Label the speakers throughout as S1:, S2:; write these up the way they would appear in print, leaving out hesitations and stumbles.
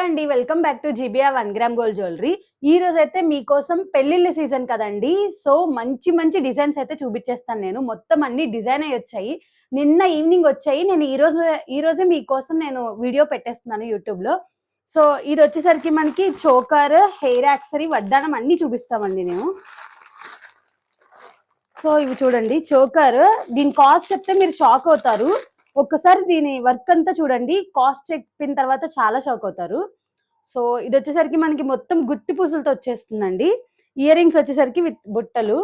S1: అండి, welcome back to GBR 1 gram gold jewellery. ఈ రోజు అయితే మీకోసం పెళ్లిళ్ళ సీజన్ కదండి. సో మంచి మంచి డిజైన్స్ అయితే చూపించేస్తాను. నేను మొత్తం అన్ని డిజైన్ అయ్యి వచ్చాయి, నిన్న ఈవినింగ్ వచ్చాయి. నేను ఈ రోజే మీకోసం నేను వీడియో పెట్టేస్తున్నాను యూట్యూబ్ లో. సో ఇది వచ్చేసరికి మనకి చోకర్, హెయిర్ యాక్సరీ, వడ్డానం అన్ని చూపిస్తామండి నేను. సో ఇవి చూడండి, చోకర్. దీని కాస్ట్ చెప్తే మీరు షాక్ అవుతారు. ఒక్కసారి దీని వర్క్ అంతా చూడండి, కాస్ట్ చెప్పిన తర్వాత చాలా షాక్ అవుతారు. సో ఇది వచ్చేసరికి మనకి మొత్తం గుత్తి పూసలతో వచ్చేస్తుందండి. ఇయర్ రింగ్స్ వచ్చేసరికి విత్ బుట్టలు.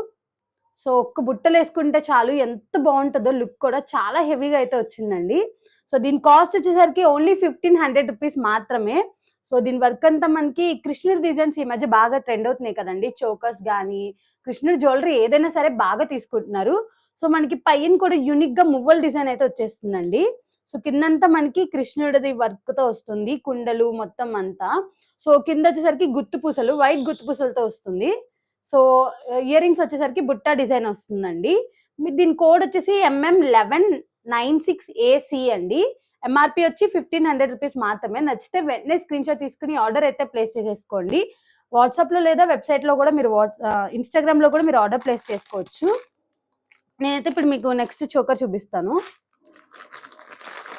S1: సో ఒక్క బుట్టలు వేసుకుంటే చాలు, ఎంత బాగుంటుందో లుక్ కూడా. చాలా హెవీగా అయితే వచ్చిందండి. సో దీని కాస్ట్ వచ్చేసరికి ఓన్లీ 1500 రూపీస్ మాత్రమే. సో దీని వర్క్ అంతా మనకి కృష్ణుడి డిజైన్స్ ఈ మధ్య బాగా ట్రెండ్ అవుతున్నాయి కదండి. చోకర్స్ కానీ కృష్ణుడి జ్యువెలరీ ఏదైనా సరే బాగా తీసుకుంటున్నారు. సో మనకి పైన కూడా యూనిక్ గా మువ్వల డిజైన్ అయితే వచ్చేస్తుందండి. సో కిందంతా మనకి కృష్ణుడిది వర్క్ తో వస్తుంది, కుండలు మొత్తం అంతా. సో కింద వచ్చేసరికి గుత్తు పూసలు, వైట్ గుత్తు పూసలతో వస్తుంది. సో ఇయర్ రింగ్స్ వచ్చేసరికి బుట్టా డిజైన్ వస్తుందండి. దీని కోడ్ వచ్చేసి MM1196AC అండి. ఎంఆర్పి వచ్చి 1500 రూపీస్ మాత్రమే. నచ్చితే వెంటనే స్క్రీన్ షాట్ తీసుకుని ఆర్డర్ అయితే ప్లేస్ చేసేసుకోండి. వాట్సాప్ లో లేదా వెబ్సైట్ లో కూడా మీరు ఇన్స్టాగ్రామ్ లో కూడా మీరు ఆర్డర్ ప్లేస్ చేసుకోవచ్చు. నేనైతే ఇప్పుడు మీకు నెక్స్ట్ చోకర్ చూపిస్తాను.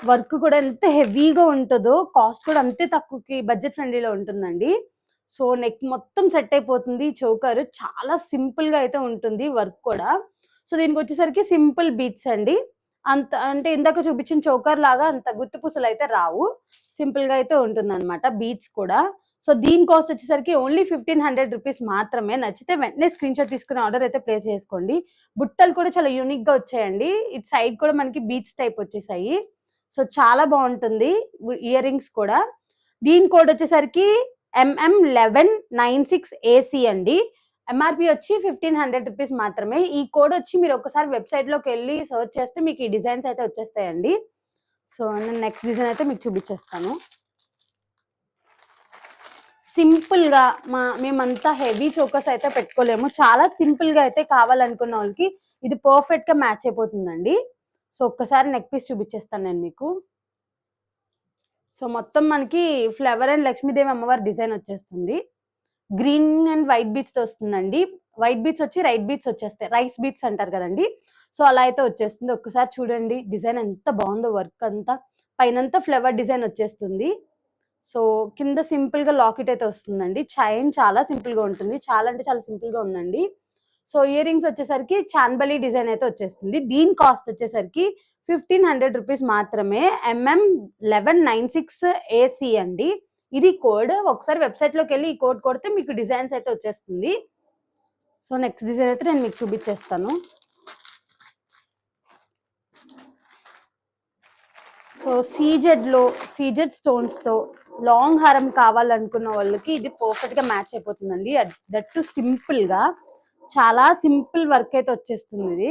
S1: వర్క్ కూడా ఎంత హెవీగా ఉంటుందో, కాస్ట్ కూడా అంతే తక్కువకి బడ్జెట్ ఫ్రెండ్లీలో ఉంటుందండి. సో నెక్ మొత్తం సెట్ అయిపోతుంది. చోకర్ చాలా సింపుల్ గా అయితే ఉంటుంది వర్క్ కూడా. సో దీనికి వచ్చేసరికి సింపుల్ బీట్స్ అండి. అంత అంటే ఇందాక చూపించిన చోకర్ లాగా అంత గుత్తి పూసలు అయితే రావు, సింపుల్ గా అయితే ఉంటుంది అనమాట బీట్స్ కూడా. సో దీని కాస్ట్ వచ్చేసరికి ఓన్లీ 1500 రూపీస్ మాత్రమే. నచ్చితే వెంటనే స్క్రీన్ షాట్ తీసుకుని ఆర్డర్ అయితే ప్లేస్ చేసుకోండి. బుట్టలు కూడా చాలా యూనిక్ గా వచ్చాయండి. ఇటు సైడ్ కూడా మనకి బీట్స్ టైప్ వచ్చేసాయి. సో చాలా బాగుంటుంది. ఇయర్ రింగ్స్ కూడా. దీని కోడ్ వచ్చేసరికి MM1196AC అండి. ఎంఆర్పి వచ్చి 1500 రూపీస్ మాత్రమే. ఈ కోడ్ వచ్చి మీరు ఒకసారి వెబ్సైట్ లోకి వెళ్ళి సర్చ్ చేస్తే మీకు ఈ డిజైన్స్ అయితే వచ్చేస్తాయండి. సో నేను నెక్స్ట్ డిజైన్ అయితే మీకు చూపించేస్తాను. సింపుల్ గా మేమంతా హెవీ చోకర్స్ అయితే పెట్టుకోలేము. చాలా సింపుల్ గా అయితే కావాలనుకున్న వాళ్ళకి ఇది పర్ఫెక్ట్ గా మ్యాచ్ అయిపోతుందండి. సో ఒక్కసారి నెక్ పీస్ చూపించేస్తాను నేను మీకు. సో మొత్తం మనకి ఫ్లవర్ అండ్ లక్ష్మీదేవి అమ్మవారి డిజైన్ వచ్చేస్తుంది. గ్రీన్ అండ్ వైట్ బీట్స్ తో వస్తుందండి. వైట్ బీట్స్ వచ్చి రైట్ బీట్స్ వచ్చేస్తాయి, రైస్ బీట్స్ అంటారు కదండి. సో అలా అయితే వచ్చేస్తుంది. ఒక్కసారి చూడండి డిజైన్ ఎంత బాగుందో. వర్క్ అంతా పైనంతా ఫ్లవర్ డిజైన్ వచ్చేస్తుంది. సో కింద సింపుల్ గా లాకెట్ అయితే వస్తుందండి. చైన్ చాలా సింపుల్ గా ఉంటుంది, చాలా అంటే చాలా సింపుల్ గా ఉందండి. సో ఇయర్ రింగ్స్ వచ్చేసరికి చాన్బలి డిజైన్ అయితే వచ్చేస్తుంది. దీని కాస్ట్ వచ్చేసరికి 1500 రూపీస్ మాత్రమే. MM1196AC అండి. ఇది కోడ్. ఒకసారి వెబ్సైట్ లోకి వెళ్ళి ఈ కోడ్ కొడితే మీకు డిజైన్స్ అయితే వచ్చేస్తుంది. సో నెక్స్ట్ డిజైన్ అయితే నేను మీకు చూపించేస్తాను. సో సీజెడ్ స్టోన్స్ తో లాంగ్ హారం కావాలనుకున్న వాళ్ళకి ఇది పర్ఫెక్ట్ గా మ్యాచ్ అయిపోతుందండి. దట్ సింపుల్ గా చాలా సింపుల్ వర్క్ అయితే వచ్చేస్తుంది ఇది.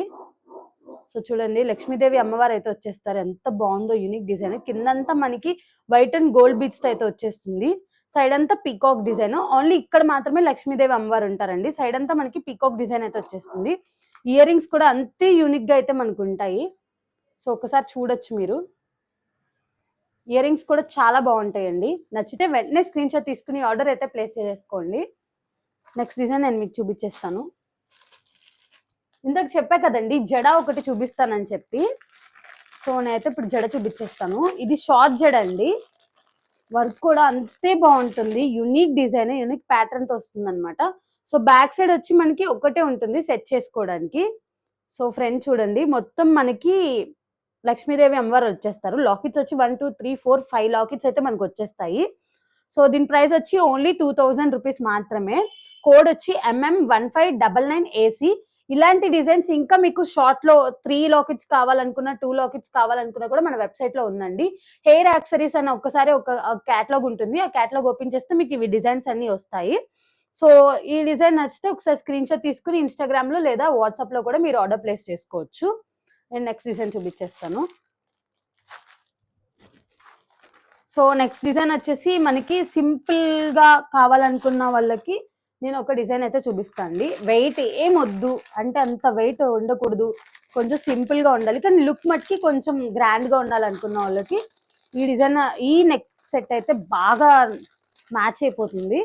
S1: సో చూడండి లక్ష్మీదేవి అమ్మవారు అయితే వచ్చేస్తారు. ఎంత బాగుందో యూనిక్ డిజైన్. కిందంతా మనకి వైట్ అండ్ గోల్డ్ బీట్స్ అయితే వచ్చేస్తుంది. సైడ్ అంతా పీకాక్ డిజైన్. ఓన్లీ ఇక్కడ మాత్రమే లక్ష్మీదేవి అమ్మవారు ఉంటారండి. సైడ్ అంతా మనకి పీకాక్ డిజైన్ అయితే వచ్చేస్తుంది. ఇయర్ రింగ్స్ కూడా అంతే యూనిక్ గా అయితే మనకు ఉంటాయి. సో ఒకసారి చూడొచ్చు మీరు. ఇయర్ రింగ్స్ కూడా చాలా బాగుంటాయండి. నచ్చితే వెంటనే స్క్రీన్ షాట్ తీసుకుని ఆర్డర్ అయితే ప్లేస్ చేసుకోండి. నెక్స్ట్ డిజైన్ నేను మీకు చూపించేస్తాను. ఇందాక చెప్పా కదండి జడ ఒకటి చూపిస్తానని చెప్పి. సో నేనైతే ఇప్పుడు జడ చూపించేస్తాను. ఇది షార్ట్ జడ అండి. వర్క్ కూడా అంతే బాగుంటుంది. యూనిక్ డిజైన్, యూనిక్ ప్యాటర్న్ తో వస్తుంది అనమాట. సో బ్యాక్ సైడ్ వచ్చి మనకి ఒకటే ఉంటుంది సెట్ చేసుకోవడానికి. సో ఫ్రంట్ చూడండి, మొత్తం మనకి లక్ష్మీదేవి అమ్మవారు వచ్చేస్తారు. లాకెట్స్ వచ్చి 1 2 3 4 5 లాకెట్స్ అయితే మనకు వచ్చేస్తాయి. సో దీని ప్రైస్ వచ్చి ఓన్లీ 2000 రూపీస్ మాత్రమే. కోడ్ వచ్చి MM1599AC. ఇలాంటి డిజైన్స్ ఇంకా మీకు షార్ట్ లో 3 లాకెట్స్ కావాలనుకున్నా, 2 లాకెట్స్ కావాలనుకున్నా కూడా మన వెబ్సైట్ లో ఉందండి. హెయిర్ యాక్సరీస్ అని ఒకసారి ఒక క్యాటలాగ్ ఉంటుంది. ఆ క్యాటలాగ్ ఓపెన్ చేస్తే మీకు ఇవి డిజైన్స్ అన్ని వస్తాయి. సో ఈ డిజైన్ నచ్చితే ఒకసారి స్క్రీన్ షాట్ తీసుకుని ఇన్స్టాగ్రామ్ లో లేదా వాట్సాప్ లో కూడా మీరు ఆర్డర్ ప్లేస్ చేసుకోవచ్చు. నేను నెక్స్ట్ డిజైన్ చూపించేస్తాను. సో నెక్స్ట్ డిజైన్ వచ్చేసి మనకి సింపుల్ గా కావాలనుకున్న వాళ్ళకి నేను ఒక డిజైన్ అయితే చూపిస్తాను అండి. వెయిట్ ఏం వద్దు అంటే అంత వెయిట్ ఉండకూడదు, కొంచెం సింపుల్ గా ఉండాలి, కానీ లుక్ మట్టికి కొంచెం గ్రాండ్ గా ఉండాలనుకున్న వాళ్ళకి ఈ డిజైన్, ఈ నెక్ సెట్ అయితే బాగా మ్యాచ్ అయిపోతుంది.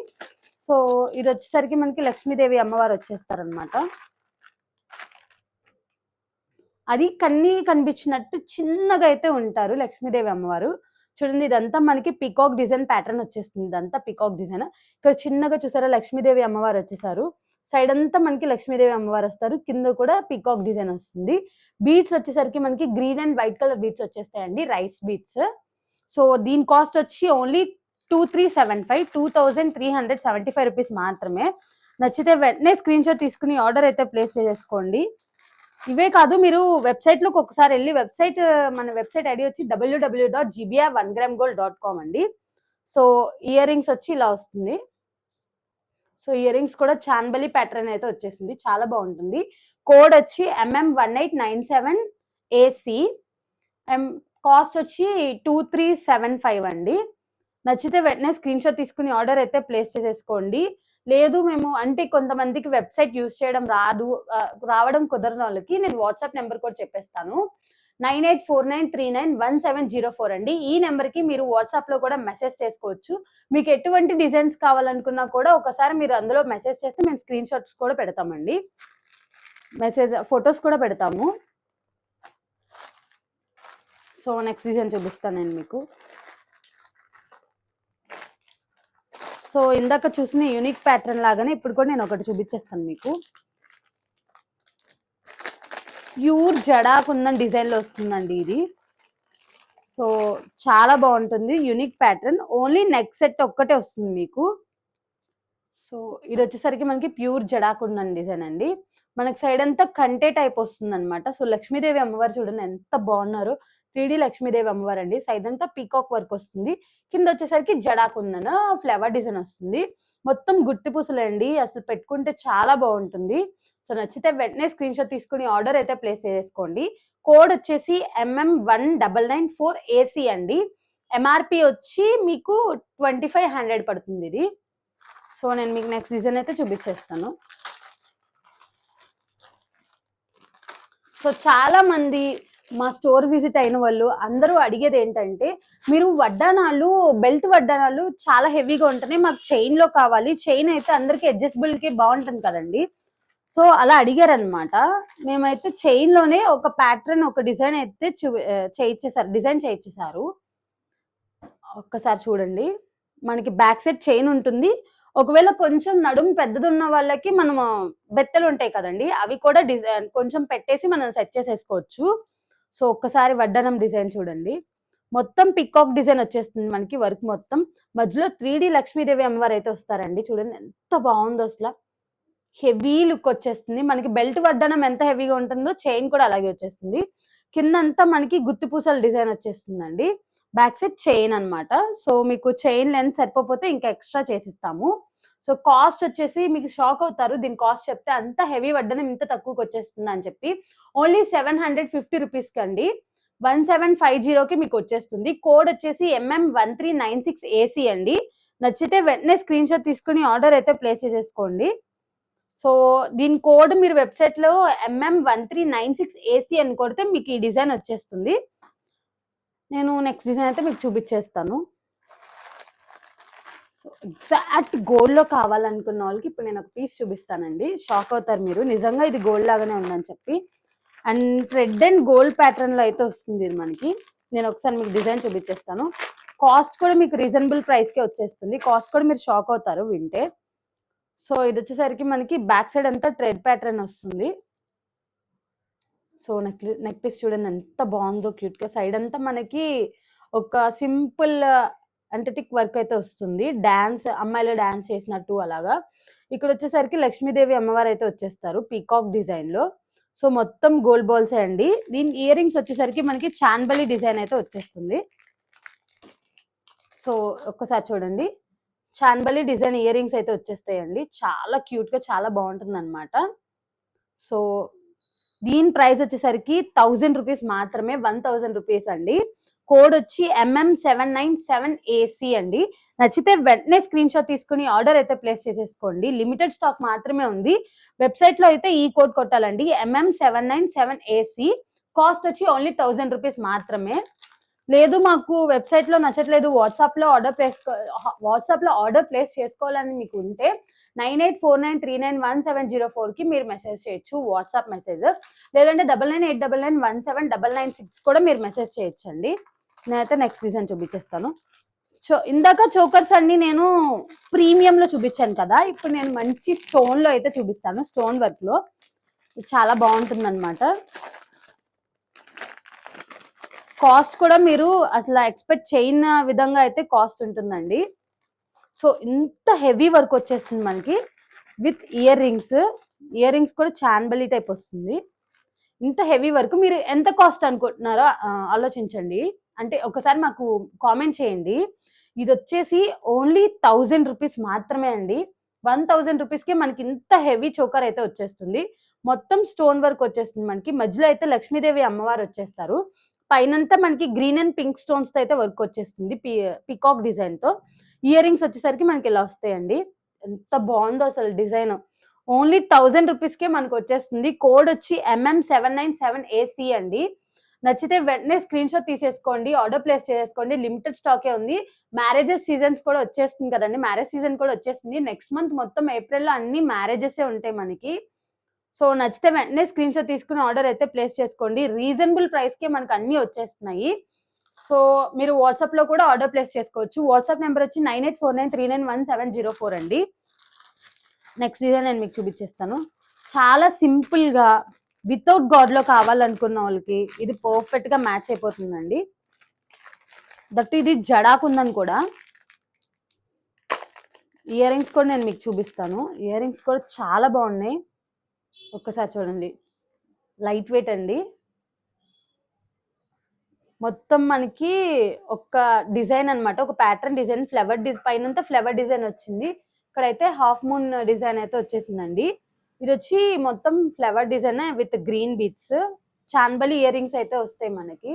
S1: సో ఇది వచ్చేసరికి మనకి లక్ష్మీదేవి అమ్మవారు వచ్చేస్తారనమాట. అది కనిపించినట్టు చిన్నగా అయితే ఉంటారు లక్ష్మీదేవి అమ్మవారు. చూడండి, ఇదంతా మనకి పికాక్ డిజైన్ ప్యాటర్న్ వచ్చేస్తుంది. ఇదంతా పికాక్ డిజైన్. ఇక్కడ చిన్నగా చూసారా లక్ష్మీదేవి అమ్మవారు వచ్చేసారు. సైడ్ అంతా మనకి లక్ష్మీదేవి అమ్మవారు వస్తారు. కింద కూడా పికాక్ డిజైన్ వస్తుంది. బీడ్స్ వచ్చేసరికి మనకి green and white colour beads వచ్చేస్తాయండి, రైస్ బీడ్స్. సో దీని కాస్ట్ వచ్చి ఓన్లీ 2375 2375 రూపీస్ మాత్రమే. నచ్చితే వెంటనే స్క్రీన్ షాట్ తీసుకుని ఆర్డర్ అయితే ప్లేస్ చేసుకోండి. ఇవే కాదు, మీరు వెబ్సైట్లోకి ఒకసారి వెళ్ళి మన వెబ్సైట్ ఐడి వచ్చి www.gbr1gramgold.com అండి. సో ఇయర్ రింగ్స్ వచ్చి ఇలా వస్తుంది. సో ఇయర్ రింగ్స్ కూడా చాన్బలి ప్యాటర్న్ అయితే వచ్చేసింది, చాలా బాగుంటుంది. కోడ్ వచ్చి MM1897AC. కాస్ట్ వచ్చి 2375 అండి. నచ్చితే వెంటనే స్క్రీన్ షాట్ తీసుకుని ఆర్డర్ అయితే ప్లేస్ చేసేసుకోండి. లేదు మేము అంటే కొంతమందికి వెబ్సైట్ యూజ్ చేయడం రావడం కుదరని వాళ్ళకి నేను వాట్సాప్ నెంబర్ కూడా చెప్పేస్తాను. 9849391704 అండి. ఈ నెంబర్కి మీరు వాట్సాప్లో కూడా మెసేజ్ చేసుకోవచ్చు. మీకు ఎటువంటి డిజైన్స్ కావాలనుకున్నా కూడా ఒకసారి మీరు అందులో మెసేజ్ చేస్తే మేము స్క్రీన్ షాట్స్ కూడా పెడతామండి, ఫొటోస్ కూడా పెడతాము. సో నెక్స్ట్ డిజైన్ చూపిస్తాను నేను మీకు. సో ఇందాక చూసిన యూనిక్ ప్యాటర్న్ లాగానే ఇప్పుడు కూడా నేను ఒకటి చూపించేస్తాను మీకు. ప్యూర్ జడాకుందన్ డిజైన్లో వస్తుందండి ఇది. సో చాలా బాగుంటుంది, unique pattern. Only neck set ఒక్కటే వస్తుంది మీకు. సో ఇది వచ్చేసరికి మనకి ప్యూర్ జడాకుందన్ డిజైన్ అండి. మనకి సైడ్ అంతా కంటే టైప్ వస్తుంది అనమాట. సో లక్ష్మీదేవి అమ్మవారు చూడండి ఎంత బాగున్నారు. 3D లక్ష్మీదేవి అమ్మవారు అండి. సైడ్ అంతా పీకాక్ వర్క్ వస్తుంది. కింద వచ్చేసరికి జడాకుందన్ ఫ్లవర్ డిజైన్ వస్తుంది. మొత్తం గుట్టి పూసలే అండి, అసలు పెట్టుకుంటే చాలా బాగుంటుంది. సో నచ్చితే వెంటనే స్క్రీన్ షాట్ తీసుకుని ఆర్డర్ అయితే ప్లేస్ చేసుకోండి. కోడ్ వచ్చేసి MM1994AC అండి. ఎంఆర్పి వచ్చి మీకు 2500 పడుతుంది ఇది. సో నేను మీకు నెక్స్ట్ డిజైన్ అయితే చూపించేస్తాను. సో చాలా మంది మా స్టోర్ విజిట్ అయిన వాళ్ళు అందరూ అడిగేది ఏంటంటే, మీరు వడ్డానాలు బెల్ట్ వడ్డానాలు చాలా హెవీగా ఉంటున్నాయి, మాకు చైన్ లో కావాలి. చైన్ అయితే అందరికి అడ్జస్టబుల్ కి బాగుంటుంది కదండి. సో అలా అడిగారనమాట. మేమైతే చైన్ లోనే ఒక ప్యాటర్న్ ఒక డిజైన్ అయితే డిజైన్ చేయించేసారు. ఒక్కసారి చూడండి, మనకి బ్యాక్ సైడ్ చైన్ ఉంటుంది. ఒకవేళ కొంచెం నడుము పెద్దది ఉన్న వాళ్ళకి మనం బెత్తలు ఉంటాయి కదండి, అవి కూడా డిజైన్ కొంచెం పెట్టేసి మనం సెట్ చేసేసుకోవచ్చు. సో ఒక్కసారి వడ్డానం డిజైన్ చూడండి, మొత్తం పికాక్ డిజైన్ వచ్చేస్తుంది మనకి. వర్క్ మొత్తం మధ్యలో 3D లక్ష్మీదేవి అమ్మవారు అయితే వస్తారండి. చూడండి ఎంత బాగుందో, అసలు హెవీ లుక్ వచ్చేస్తుంది మనకి. బెల్ట్ వడ్డానం ఎంత హెవీగా ఉంటుందో చైన్ కూడా అలాగే వచ్చేస్తుంది. కిందంతా మనకి గుత్తి పూసల డిజైన్ వచ్చేస్తుందండి. బ్యాక్ సైడ్ చైన్ అనమాట. సో మీకు చైన్ లెంత్ సరిపోతే ఇంకా ఎక్స్ట్రా చేసిస్తాము. సో కాస్ట్ వచ్చేసి మీకు షాక్ అవుతారు, దీని కాస్ట్ చెప్తే అంత హెవీ వడ్డానం ఇంత తక్కువకి వచ్చేస్తుంది అని చెప్పి. ఓన్లీ 750 రూపీస్కి అండి, 1750కి మీకు వచ్చేస్తుంది. కోడ్ వచ్చేసి MM1396AC అండి. నచ్చితే వెంటనే స్క్రీన్ షాట్ తీసుకుని ఆర్డర్ అయితే ప్లేస్ చేసేసుకోండి. సో దీని కోడ్ మీరు వెబ్సైట్లో MM1396AC అని కొడితే మీకు ఈ డిజైన్ వచ్చేస్తుంది. నేను నెక్స్ట్ డిజైన్ అయితే మీకు చూపించేస్తాను. సో ఎగ్జాక్ట్ గోల్డ్లో కావాలనుకున్న వాళ్ళకి ఇప్పుడు నేను ఒక పీస్ చూపిస్తానండి, షాక్ అవుతారు మీరు, నిజంగా ఇది గోల్డ్ లాగానే ఉందని చెప్పి. అండ్ రెడ్ అండ్ గోల్డ్ ప్యాటర్న్లో అయితే వస్తుంది ఇది మనకి. నేను ఒకసారి మీకు డిజైన్ చూపించేస్తాను. కాస్ట్ కూడా మీకు రీజనబుల్ ప్రైస్కే వచ్చేస్తుంది. కాస్ట్ కూడా మీరు షాక్ అవుతారు వింటే. సో ఇది వచ్చేసరికి మనకి బ్యాక్ సైడ్ అంతా థ్రెడ్ ప్యాటర్న్ వస్తుంది. సో నెక్ పీస్ చూడండి ఎంత బాగుందో క్యూట్గా. సైడ్ అంతా మనకి ఒక సింపుల్ అంటటిక్ వర్క్ అయితే వస్తుంది, డాన్స్ అమ్మాయిలు డాన్స్ చేసినట్టు అలాగా. ఇక్కడ వచ్చేసరికి లక్ష్మీదేవి అమ్మవారు అయితే వచ్చేస్తారు పీకాక్ డిజైన్ లో. సో మొత్తం గోల్డ్ బాల్స్ అండి. దీని ఇయర్ రింగ్స్ వచ్చేసరికి మనకి చాన్బలి డిజైన్ అయితే వచ్చేస్తుంది. సో ఒక్కసారి చూడండి, చాన్బలి డిజైన్ ఇయర్ రింగ్స్ అయితే వచ్చేస్తాయండి. చాలా క్యూట్ గా చాలా బాగుంటుంది అనమాట. సో దీని ప్రైస్ వచ్చేసరికి 1000 రూపీస్ మాత్రమే, 1000 రూపీస్ అండి. కోడ్ వచ్చి MM797AC అండి. నచ్చితే వెంటనే స్క్రీన్ షాట్ తీసుకుని ఆర్డర్ అయితే ప్లేస్ చేసేసుకోండి. లిమిటెడ్ స్టాక్ మాత్రమే ఉంది. వెబ్సైట్ లో అయితే ఈ కోడ్ కొట్టాలండి, MM797AC. కాస్ట్ వచ్చి ఓన్లీ 1000 రూపీస్ మాత్రమే. లేదు మాకు వెబ్సైట్లో నచ్చట్లేదు, వాట్సాప్లో ఆర్డర్ ప్లేస్ చేసుకోవాలని మీకు ఉంటే 9849391704కి మీరు మెసేజ్ చేయొచ్చు, వాట్సాప్ మెసేజ్. లేదంటే 9989917996 కూడా మీరు మెసేజ్ చేయొచ్చండి. నేనైతే నెక్స్ట్ డిజైన్ చూపించేస్తాను. ఇందాక చోకర్స్ అన్ని నేను ప్రీమియంలో చూపించాను కదా, ఇప్పుడు నేను మంచి స్టోన్లో అయితే చూపిస్తాను. స్టోన్ వర్క్లో చాలా బాగుంటుంది అనమాట. కాస్ట్ కూడా మీరు అసలు ఎక్స్పెక్ట్ చేయని విధంగా అయితే కాస్ట్ ఉంటుందండి. సో ఇంత హెవీ వర్క్ వచ్చేస్తుంది మనకి విత్ ఇయర్ రింగ్స్ కూడా చాన్బలి టైప్ వస్తుంది. ఇంత హెవీ వర్క్ మీరు ఎంత కాస్ట్ అనుకుంటున్నారో ఆలోచించండి. అంటే ఒకసారి మాకు కామెంట్ చేయండి. ఇది వచ్చేసి ఓన్లీ 1000 రూపీస్ మాత్రమే అండి. 1000 రూపీస్కే మనకి ఇంత హెవీ చోకర్ అయితే వచ్చేస్తుంది. మొత్తం స్టోన్ వర్క్ వచ్చేస్తుంది మనకి. మధ్యలో అయితే లక్ష్మీదేవి అమ్మవారు వచ్చేస్తారు. పైనంతా మనకి గ్రీన్ అండ్ పింక్ స్టోన్స్ తో అయితే వర్క్ వచ్చేస్తుంది, పికాక్ డిజైన్ తో. ఇయర్ రింగ్స్ వచ్చేసరికి మనకి ఇలా వస్తాయండి. ఎంత బాగుందో అసలు డిజైన్. ఓన్లీ 1000 రూపీస్కే మనకు వచ్చేస్తుంది. కోడ్ వచ్చి MM797AC అండి. నచ్చితే వెంటనే స్క్రీన్ షాట్ తీసేసుకోండి, ఆర్డర్ ప్లేస్ చేసుకోండి. లిమిటెడ్ స్టాకే ఉంది. మ్యారేజెస్ సీజన్స్ కూడా వచ్చేస్తుంది కదండి, మ్యారేజ్ సీజన్ కూడా వచ్చేస్తుంది. నెక్స్ట్ మంత్ మొత్తం ఏప్రిల్లో అన్ని మ్యారేజెస్ ఉంటాయి మనకి. సో నచ్చితే వెంటనే స్క్రీన్ షాట్ తీసుకుని ఆర్డర్ అయితే ప్లేస్ చేసుకోండి. రీజనబుల్ ప్రైస్కే మనకు అన్నీ వచ్చేస్తున్నాయి. సో మీరు వాట్సాప్లో కూడా ఆర్డర్ ప్లేస్ చేసుకోవచ్చు. వాట్సాప్ నెంబర్ వచ్చి 9849391704 అండి. నెక్స్ట్ డిజైన్ నేను మీకు చూపించేస్తాను. చాలా సింపుల్గా వితౌట్ గాడ్లో కావాలనుకున్న వాళ్ళకి ఇది పర్ఫెక్ట్గా మ్యాచ్ అయిపోతుందండి. దట్ ఇది జడాకుందని కూడా. ఇయర్ రింగ్స్ కూడా నేను మీకు చూపిస్తాను. ఇయర్ రింగ్స్ కూడా చాలా బాగున్నాయి. ఒక్కసారి చూడండి, లైట్ వెయిట్ అండి. మొత్తం మనకి ఒక డిజైన్ అనమాట, ఒక ప్యాటర్న్ డిజైన్, పైనంతా ఫ్లవర్ డిజైన్ వచ్చింది. ఇక్కడైతే హాఫ్ మూన్ డిజైన్ అయితే వచ్చేసిందండి. ఇది వచ్చి మొత్తం flower design with green beads. Chandbali ear rings అయితే వస్తాయి మనకి.